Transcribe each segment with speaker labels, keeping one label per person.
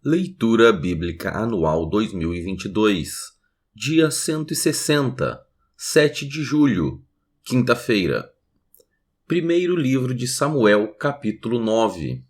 Speaker 1: Leitura Bíblica Anual 2022, dia 160, 7 de julho, quinta-feira. Primeiro livro de Samuel, capítulo 9.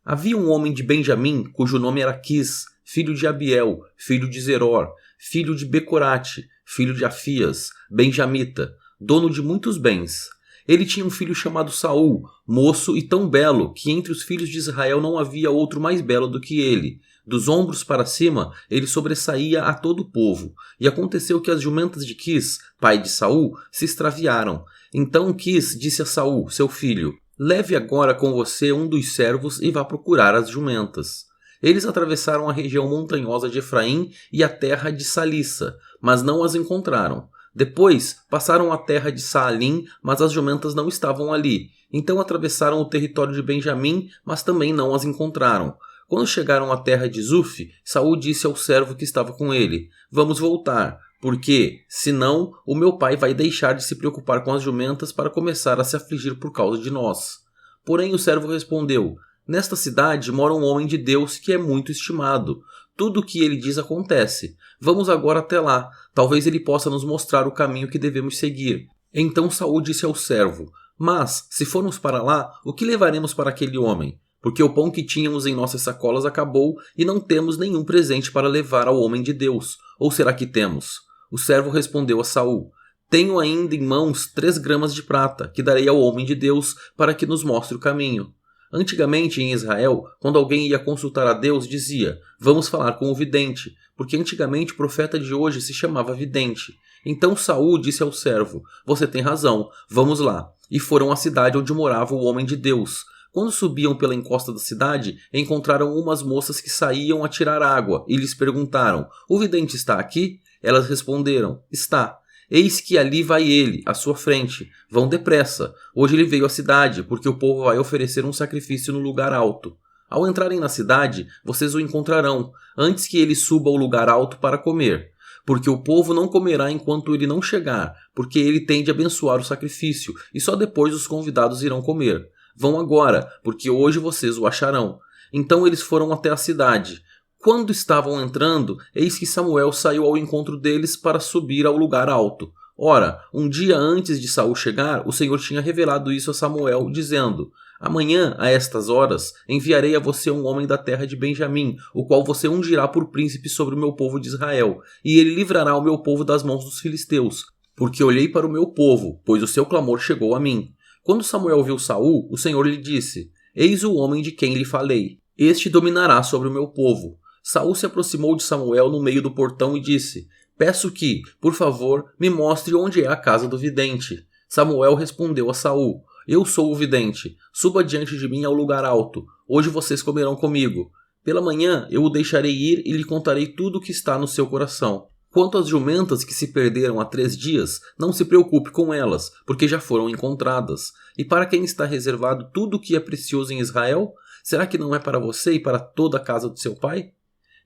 Speaker 1: Havia um homem de Benjamim, cujo nome era Quis, filho de Abiel, filho de Zeror, filho de Becorate, filho de Afias, benjamita, dono de muitos bens. Ele tinha um filho chamado Saul, moço e tão belo, que entre os filhos de Israel não havia outro mais belo do que ele. Dos ombros para cima, ele sobressaía a todo o povo. E aconteceu que as jumentas de Quis, pai de Saul, se extraviaram. Então Quis disse a Saul, seu filho: leve agora com você um dos servos e vá procurar as jumentas. Eles atravessaram a região montanhosa de Efraim e a terra de Salissa, mas não as encontraram. Depois, passaram a terra de Saalim, mas as jumentas não estavam ali. Então atravessaram o território de Benjamim, mas também não as encontraram. Quando chegaram à terra de Zuf, Saul disse ao servo que estava com ele: vamos voltar, porque, senão, o meu pai vai deixar de se preocupar com as jumentas para começar a se afligir por causa de nós. Porém o servo respondeu: nesta cidade mora um homem de Deus que é muito estimado. Tudo o que ele diz acontece. Vamos agora até lá. Talvez ele possa nos mostrar o caminho que devemos seguir. Então Saul disse ao servo: mas, se formos para lá, o que levaremos para aquele homem? Porque o pão que tínhamos em nossas sacolas acabou e não temos nenhum presente para levar ao homem de Deus. Ou será que temos? O servo respondeu a Saul: tenho ainda em mãos 3 gramas de prata, que darei ao homem de Deus para que nos mostre o caminho. Antigamente em Israel, quando alguém ia consultar a Deus, dizia: vamos falar com o vidente, porque antigamente o profeta de hoje se chamava vidente. Então Saul disse ao servo: você tem razão, vamos lá. E foram à cidade onde morava o homem de Deus. Quando subiam pela encosta da cidade, encontraram umas moças que saíam a tirar água e lhes perguntaram: o vidente está aqui? Elas responderam: está. Eis que ali vai ele, à sua frente. Vão depressa. Hoje ele veio à cidade, porque o povo vai oferecer um sacrifício no lugar alto. Ao entrarem na cidade, vocês o encontrarão, antes que ele suba ao lugar alto para comer. Porque o povo não comerá enquanto ele não chegar, porque ele tem de abençoar o sacrifício, e só depois os convidados irão comer. Vão agora, porque hoje vocês o acharão. Então eles foram até a cidade. Quando estavam entrando, eis que Samuel saiu ao encontro deles para subir ao lugar alto. Ora, um dia antes de Saul chegar, o Senhor tinha revelado isso a Samuel, dizendo: amanhã, a estas horas, enviarei a você um homem da terra de Benjamim, o qual você ungirá por príncipe sobre o meu povo de Israel, e ele livrará o meu povo das mãos dos filisteus, porque olhei para o meu povo, pois o seu clamor chegou a mim. Quando Samuel viu Saul, o Senhor lhe disse: eis o homem de quem lhe falei. Este dominará sobre o meu povo. Saul se aproximou de Samuel no meio do portão e disse: peço que, por favor, me mostre onde é a casa do vidente. Samuel respondeu a Saul: eu sou o vidente. Suba diante de mim ao lugar alto. Hoje vocês comerão comigo. Pela manhã eu o deixarei ir e lhe contarei tudo o que está no seu coração. Quanto às jumentas que se perderam há 3 dias, não se preocupe com elas, porque já foram encontradas. E para quem está reservado tudo o que é precioso em Israel? Será que não é para você e para toda a casa do seu pai?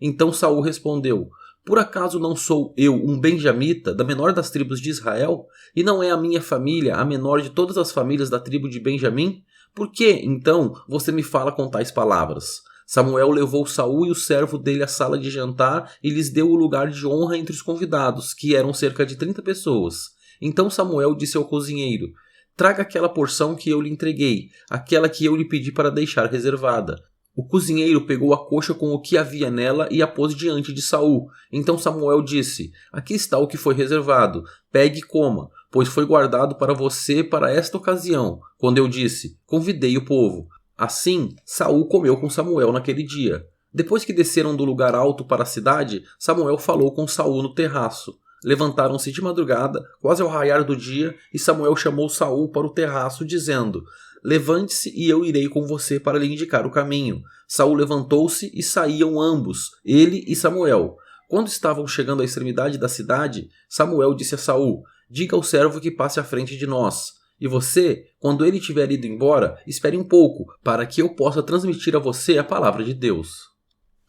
Speaker 1: Então Saul respondeu: por acaso não sou eu um benjamita, da menor das tribos de Israel? E não é a minha família a menor de todas as famílias da tribo de Benjamim? Por que, então, você me fala com tais palavras? Samuel levou Saul e o servo dele à sala de jantar e lhes deu o lugar de honra entre os convidados, que eram cerca de 30 pessoas. Então Samuel disse ao cozinheiro: traga aquela porção que eu lhe entreguei, aquela que eu lhe pedi para deixar reservada. O cozinheiro pegou a coxa com o que havia nela e a pôs diante de Saul. Então Samuel disse: aqui está o que foi reservado. Pegue e coma, pois foi guardado para você para esta ocasião. Quando eu disse: convidei o povo. Assim, Saul comeu com Samuel naquele dia. Depois que desceram do lugar alto para a cidade, Samuel falou com Saul no terraço. Levantaram-se de madrugada, quase ao raiar do dia, e Samuel chamou Saul para o terraço, dizendo: levante-se e eu irei com você para lhe indicar o caminho. Saul levantou-se e saíam ambos, ele e Samuel. Quando estavam chegando à extremidade da cidade, Samuel disse a Saul: diga ao servo que passe à frente de nós. E você, quando ele tiver ido embora, espere um pouco, para que eu possa transmitir a você a palavra de Deus.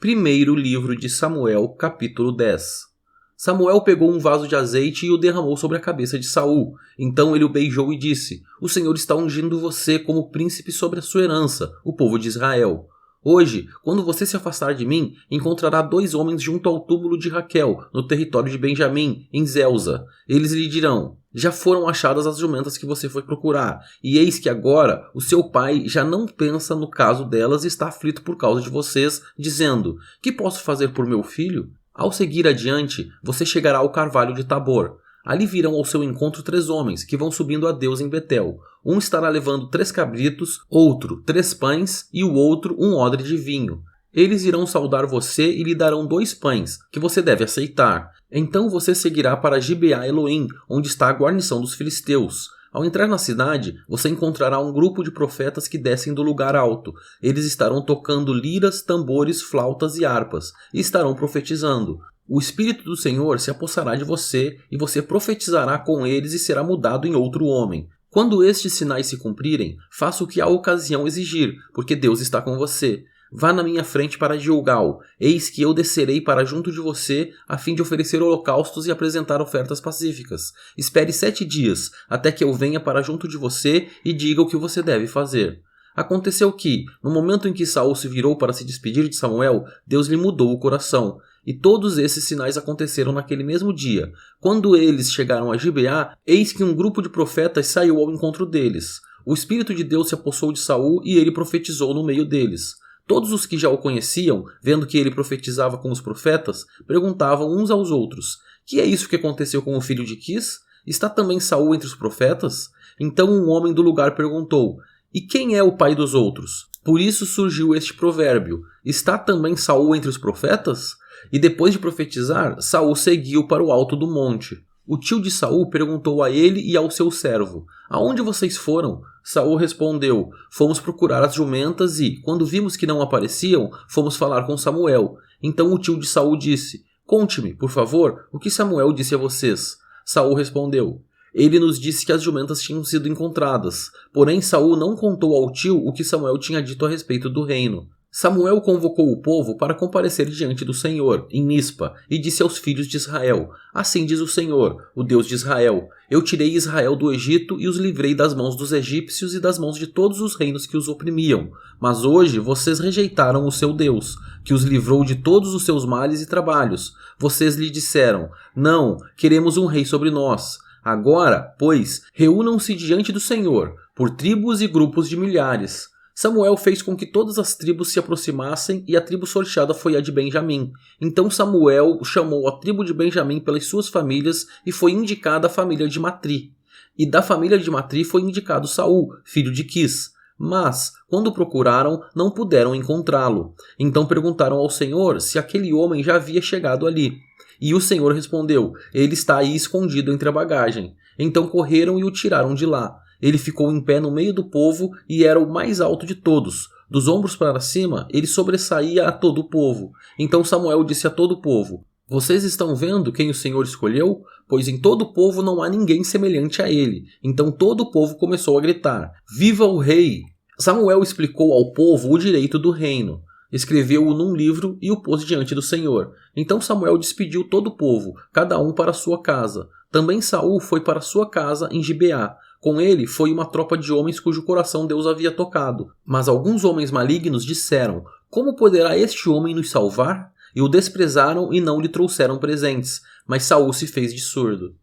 Speaker 1: Primeiro livro de Samuel, capítulo 10. Samuel pegou um vaso de azeite e o derramou sobre a cabeça de Saul. Então ele o beijou e disse: o Senhor está ungindo você como príncipe sobre a sua herança, o povo de Israel. Hoje, quando você se afastar de mim, encontrará 2 homens junto ao túmulo de Raquel, no território de Benjamim, em Zelza. Eles lhe dirão: já foram achadas as jumentas que você foi procurar, e eis que agora o seu pai já não pensa no caso delas e está aflito por causa de vocês, dizendo: que posso fazer por meu filho? Ao seguir adiante, você chegará ao carvalho de Tabor. Ali virão ao seu encontro 3 homens, que vão subindo a Deus em Betel. Um estará levando 3 cabritos, outro 3 pães e o outro um odre de vinho. Eles irão saudar você e lhe darão 2 pães, que você deve aceitar. Então você seguirá para Gibeá Elohim, onde está a guarnição dos filisteus. Ao entrar na cidade, você encontrará um grupo de profetas que descem do lugar alto. Eles estarão tocando liras, tambores, flautas e harpas, e estarão profetizando. O Espírito do Senhor se apossará de você, e você profetizará com eles e será mudado em outro homem. Quando estes sinais se cumprirem, faça o que a ocasião exigir, porque Deus está com você. Vá na minha frente para Gilgal, eis que eu descerei para junto de você, a fim de oferecer holocaustos e apresentar ofertas pacíficas. Espere 7 dias, até que eu venha para junto de você e diga o que você deve fazer. Aconteceu que, no momento em que Saul se virou para se despedir de Samuel, Deus lhe mudou o coração. E todos esses sinais aconteceram naquele mesmo dia. Quando eles chegaram a Gibeá, eis que um grupo de profetas saiu ao encontro deles. O Espírito de Deus se apossou de Saul e ele profetizou no meio deles. Todos os que já o conheciam, vendo que ele profetizava com os profetas, perguntavam uns aos outros: que é isso que aconteceu com o filho de Quis? Está também Saul entre os profetas? Então um homem do lugar perguntou: e quem é o pai dos outros? Por isso surgiu este provérbio: está também Saul entre os profetas? E depois de profetizar, Saul seguiu para o alto do monte. O tio de Saul perguntou a ele e ao seu servo: aonde vocês foram? Saul respondeu: fomos procurar as jumentas e, quando vimos que não apareciam, fomos falar com Samuel. Então o tio de Saul disse: conte-me, por favor, o que Samuel disse a vocês. Saul respondeu: ele nos disse que as jumentas tinham sido encontradas. Porém Saul não contou ao tio o que Samuel tinha dito a respeito do reino. Samuel convocou o povo para comparecer diante do Senhor, em Mispa, e disse aos filhos de Israel: assim diz o Senhor, o Deus de Israel: eu tirei Israel do Egito e os livrei das mãos dos egípcios e das mãos de todos os reinos que os oprimiam. Mas hoje vocês rejeitaram o seu Deus, que os livrou de todos os seus males e trabalhos. Vocês lhe disseram: não, queremos um rei sobre nós. Agora, pois, reúnam-se diante do Senhor, por tribos e grupos de milhares. Samuel fez com que todas as tribos se aproximassem e a tribo sorteada foi a de Benjamim. Então Samuel chamou a tribo de Benjamim pelas suas famílias e foi indicada a família de Matri. E da família de Matri foi indicado Saul, filho de Quis. Mas, quando procuraram, não puderam encontrá-lo. Então perguntaram ao Senhor se aquele homem já havia chegado ali. E o Senhor respondeu: ele está aí escondido entre a bagagem. Então correram e o tiraram de lá. Ele ficou em pé no meio do povo e era o mais alto de todos. Dos ombros para cima, ele sobressaía a todo o povo. Então Samuel disse a todo o povo: vocês estão vendo quem o Senhor escolheu? Pois em todo o povo não há ninguém semelhante a ele. Então todo o povo começou a gritar: viva o rei! Samuel explicou ao povo o direito do reino. Escreveu-o num livro e o pôs diante do Senhor. Então Samuel despediu todo o povo, cada um para sua casa. Também Saul foi para sua casa em Gibeá. Com ele foi uma tropa de homens cujo coração Deus havia tocado. Mas alguns homens malignos disseram: como poderá este homem nos salvar? E o desprezaram e não lhe trouxeram presentes. Mas Saul se fez de surdo.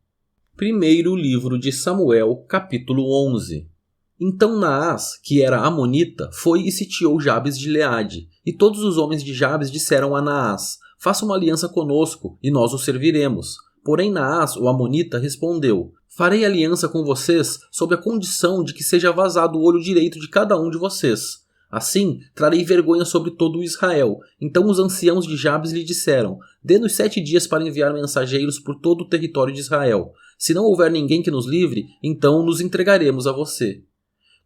Speaker 1: Primeiro livro de Samuel, capítulo 11. Então Naás, que era amonita, foi e sitiou Jabes de Gileade. E todos os homens de Jabes disseram a Naás: faça uma aliança conosco, e nós o serviremos. Porém Naás, o amonita, respondeu: farei aliança com vocês sob a condição de que seja vazado o olho direito de cada um de vocês. Assim, trarei vergonha sobre todo o Israel. Então os anciãos de Jabes lhe disseram: dê-nos 7 dias para enviar mensageiros por todo o território de Israel. Se não houver ninguém que nos livre, então nos entregaremos a você.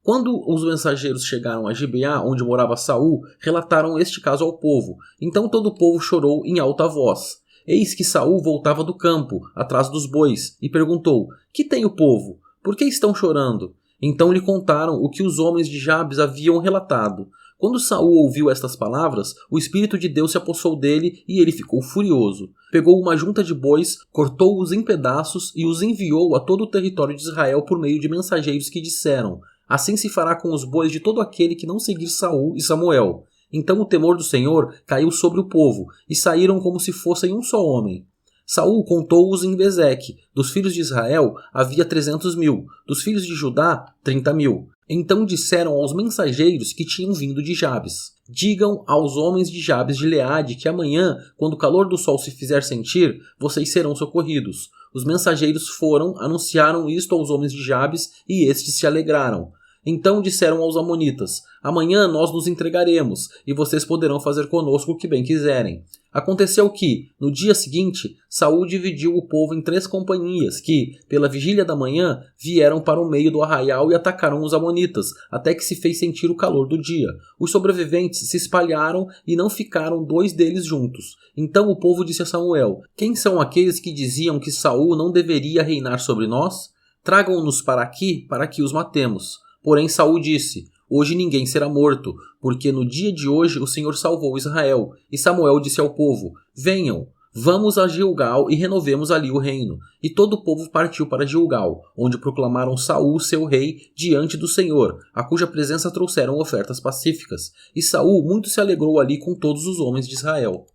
Speaker 1: Quando os mensageiros chegaram a Gibeá, onde morava Saul, relataram este caso ao povo. Então todo o povo chorou em alta voz. Eis que Saul voltava do campo, atrás dos bois, e perguntou: que tem o povo? Por que estão chorando? Então lhe contaram o que os homens de Jabes haviam relatado. Quando Saul ouviu estas palavras, o Espírito de Deus se apossou dele e ele ficou furioso. Pegou uma junta de bois, cortou-os em pedaços e os enviou a todo o território de Israel por meio de mensageiros que disseram: assim se fará com os bois de todo aquele que não seguir Saul e Samuel. Então o temor do Senhor caiu sobre o povo, e saíram como se fossem um só homem. Saul contou-os em Bezeque. Dos filhos de Israel havia 300.000, dos filhos de Judá 30.000. Então disseram aos mensageiros que tinham vindo de Jabes: digam aos homens de Jabes de Gileade que amanhã, quando o calor do sol se fizer sentir, vocês serão socorridos. Os mensageiros foram, anunciaram isto aos homens de Jabes, e estes se alegraram. Então disseram aos amonitas: amanhã nós nos entregaremos, e vocês poderão fazer conosco o que bem quiserem. Aconteceu que, no dia seguinte, Saul dividiu o povo em 3 companhias que, pela vigília da manhã, vieram para o meio do arraial e atacaram os amonitas, até que se fez sentir o calor do dia. Os sobreviventes se espalharam e não ficaram 2 deles juntos. Então o povo disse a Samuel: quem são aqueles que diziam que Saul não deveria reinar sobre nós? Tragam-nos para que os matemos. Porém Saul disse: hoje ninguém será morto, porque no dia de hoje o Senhor salvou Israel. E Samuel disse ao povo: venham, vamos a Gilgal e renovemos ali o reino. E todo o povo partiu para Gilgal, onde proclamaram Saul seu rei diante do Senhor, a cuja presença trouxeram ofertas pacíficas. E Saul muito se alegrou ali com todos os homens de Israel.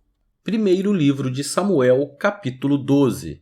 Speaker 1: Primeiro livro de Samuel, capítulo 12.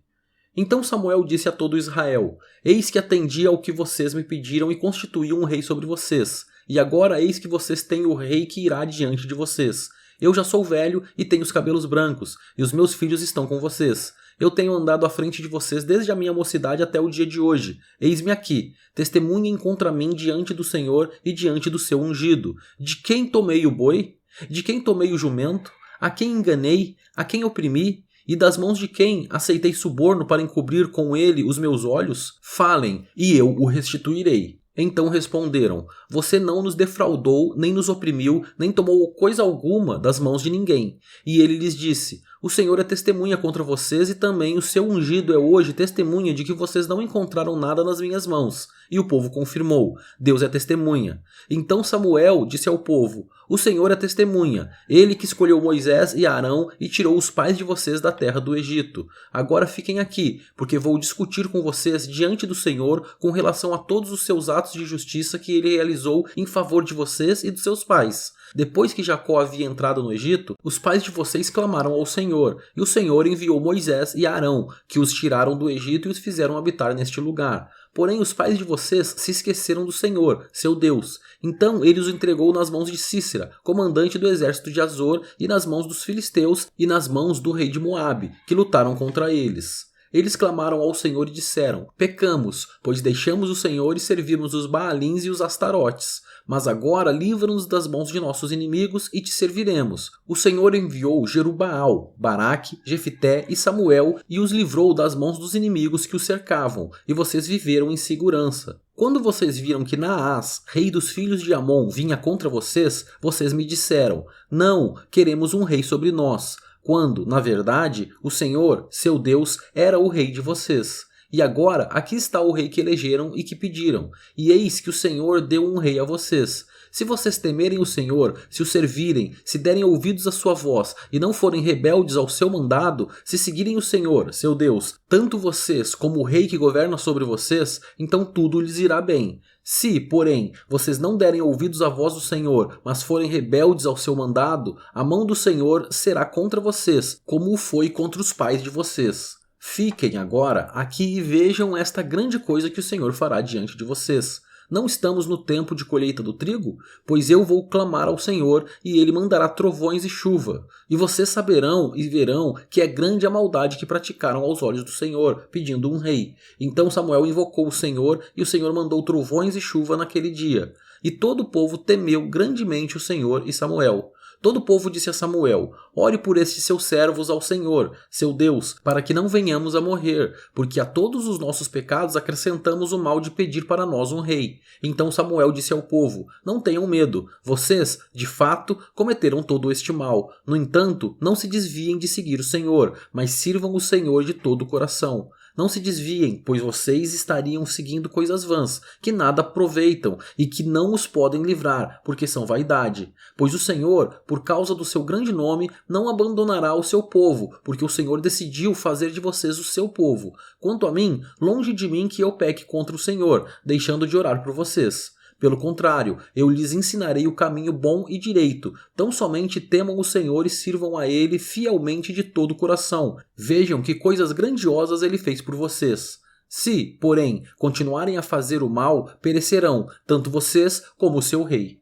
Speaker 1: Então Samuel disse a todo Israel: eis que atendi ao que vocês me pediram e constituí um rei sobre vocês. E agora eis que vocês têm o rei que irá diante de vocês. Eu já sou velho e tenho os cabelos brancos, e os meus filhos estão com vocês. Eu tenho andado à frente de vocês desde a minha mocidade até o dia de hoje. Eis-me aqui, testemunhem contra mim diante do Senhor e diante do seu ungido. De quem tomei o boi? De quem tomei o jumento? A quem enganei? A quem oprimi? E das mãos de quem aceitei suborno para encobrir com ele os meus olhos? Falem, e eu o restituirei. Então responderam: você não nos defraudou, nem nos oprimiu, nem tomou coisa alguma das mãos de ninguém. E ele lhes disse: o Senhor é testemunha contra vocês, e também o seu ungido é hoje testemunha de que vocês não encontraram nada nas minhas mãos. E o povo confirmou: Deus é testemunha. Então Samuel disse ao povo: o Senhor é testemunha, ele que escolheu Moisés e Arão e tirou os pais de vocês da terra do Egito. Agora fiquem aqui, porque vou discutir com vocês diante do Senhor com relação a todos os seus atos de justiça que ele realizou em favor de vocês e dos seus pais. Depois que Jacó havia entrado no Egito, os pais de vocês clamaram ao Senhor, e o Senhor enviou Moisés e Arão, que os tiraram do Egito e os fizeram habitar neste lugar. Porém os pais de vocês se esqueceram do Senhor, seu Deus. Então ele os entregou nas mãos de Sísera, comandante do exército de Azor, e nas mãos dos filisteus, e nas mãos do rei de Moabe, que lutaram contra eles. Eles clamaram ao Senhor e disseram: pecamos, pois deixamos o Senhor e servimos os Baalins e os Astarotes. Mas agora livra-nos das mãos de nossos inimigos e te serviremos. O Senhor enviou Jerubaal, Baraque, Jefité e Samuel e os livrou das mãos dos inimigos que os cercavam, e vocês viveram em segurança. Quando vocês viram que Naás, rei dos filhos de Amon, vinha contra vocês, vocês me disseram: não, queremos um rei sobre nós. Quando, na verdade, o Senhor, seu Deus, era o rei de vocês. E agora aqui está o rei que elegeram e que pediram, e eis que o Senhor deu um rei a vocês. Se vocês temerem o Senhor, se o servirem, se derem ouvidos à sua voz e não forem rebeldes ao seu mandado, se seguirem o Senhor, seu Deus, tanto vocês como o rei que governa sobre vocês, então tudo lhes irá bem. Se, porém, vocês não derem ouvidos à voz do Senhor, mas forem rebeldes ao seu mandado, a mão do Senhor será contra vocês, como o foi contra os pais de vocês. Fiquem agora aqui e vejam esta grande coisa que o Senhor fará diante de vocês. Não estamos no tempo de colheita do trigo? Pois eu vou clamar ao Senhor, e ele mandará trovões e chuva. E vocês saberão e verão que é grande a maldade que praticaram aos olhos do Senhor, pedindo um rei. Então Samuel invocou o Senhor, e o Senhor mandou trovões e chuva naquele dia. E todo o povo temeu grandemente o Senhor e Samuel. Todo o povo disse a Samuel: ore por estes seus servos ao Senhor, seu Deus, para que não venhamos a morrer, porque a todos os nossos pecados acrescentamos o mal de pedir para nós um rei. Então Samuel disse ao povo: não tenham medo, vocês, de fato, cometeram todo este mal. No entanto, não se desviem de seguir o Senhor, mas sirvam o Senhor de todo o coração. Não se desviem, pois vocês estariam seguindo coisas vãs, que nada aproveitam e que não os podem livrar, porque são vaidade. Pois o Senhor, por causa do seu grande nome, não abandonará o seu povo, porque o Senhor decidiu fazer de vocês o seu povo. Quanto a mim, longe de mim que eu peque contra o Senhor, deixando de orar por vocês. Pelo contrário, eu lhes ensinarei o caminho bom e direito. Tão somente temam o Senhor e sirvam a Ele fielmente de todo o coração. Vejam que coisas grandiosas Ele fez por vocês. Se, porém, continuarem a fazer o mal, perecerão, tanto vocês como o seu rei.